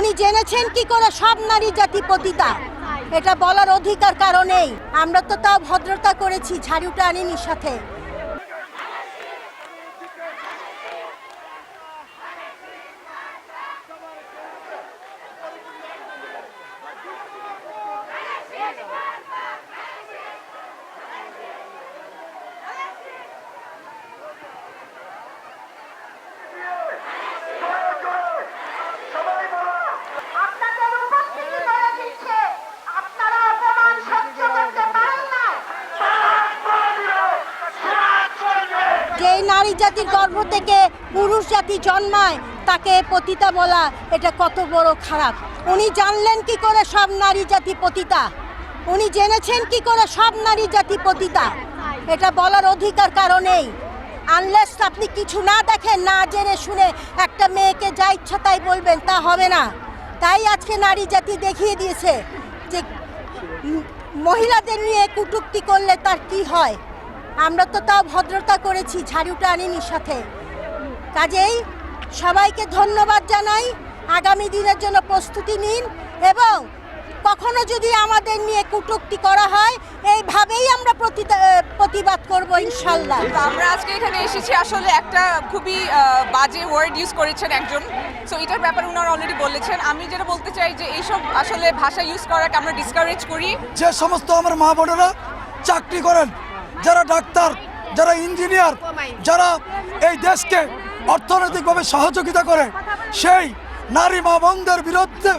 উনি জেনেছেন কি করে সব নারী জাতি পতিতা, এটা বলার অধিকার কারণেই আমরা তো তাও ভদ্রতা করেছি, ঝাড়ুটা আনিনি সাথে। যে নারী জাতির গর্ভ থেকে পুরুষ জাতি জন্মায় তাকে পতিতা বলা, এটা কত বড় খারাপ। উনি জানলেন কি করে সব নারী জাতি পতিতা, উনি জেনেছেন কি করে সব নারী জাতি পতিতা, এটা বলার অধিকার কারণেই। আনলেস আপনি কিছু না দেখেন, না জেনে শুনে একটা মেয়েকে যা ইচ্ছা তাই বলবেন, তা হবে না। তাই আজকে নারী জাতি দেখিয়ে দিয়েছে যে মহিলাদের নিয়ে কটূক্তি করলে তার কি হয়। আমরা তো তাও ভদ্রতা করেছি, ঝাড়ুটা আনিনি সাথে। কাজেই সবাইকে ধন্যবাদ জানাই। আগামী দিনের জন্য প্রস্তুতি নিন, এবং কখনো যদি আমাদের নিয়ে কটূক্তি করা হয় এইভাবেই আমরা প্রতিবাদ করব ইনশাল্লাহ। আমরা আজকে এখানে এসেছি, আসলে একটা খুবই বাজে ওয়ার্ড ইউজ করেছেন একজন, সো এটার ব্যাপারে ওনারা অলরেডি বলেছেন। আমি যেটা বলতে চাই যে এইসব আসলে ভাষা ইউজ করাকে আমরা ডিসকারেজ করি। যে সমস্ত আমার মা বোনেরা চাকরি করেন, যারা ডাক্তার, যারা ইঞ্জিনিয়ার, যারা এই দেশকে অর্থনৈতিকভাবে সহযোগিতা করে, সেই নারী মা বোনদের বিরুদ্ধে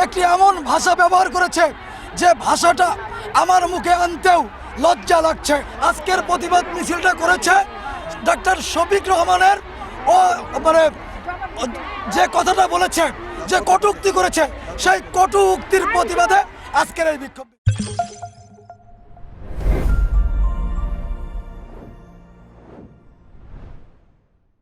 একটি এমন ভাষা ব্যবহার করেছে যে ভাষাটা আমার মুখে আনতেও লজ্জা লাগছে। আজকের প্রতিবাদ মিছিলটা করেছে ডাক্তার শফিক রহমানের ও মানে যে কথাটা বলেছে, যে কটূক্তি করেছে, সেই কটূক্তির প্রতিবাদে আজকের এই বিক্ষোভ।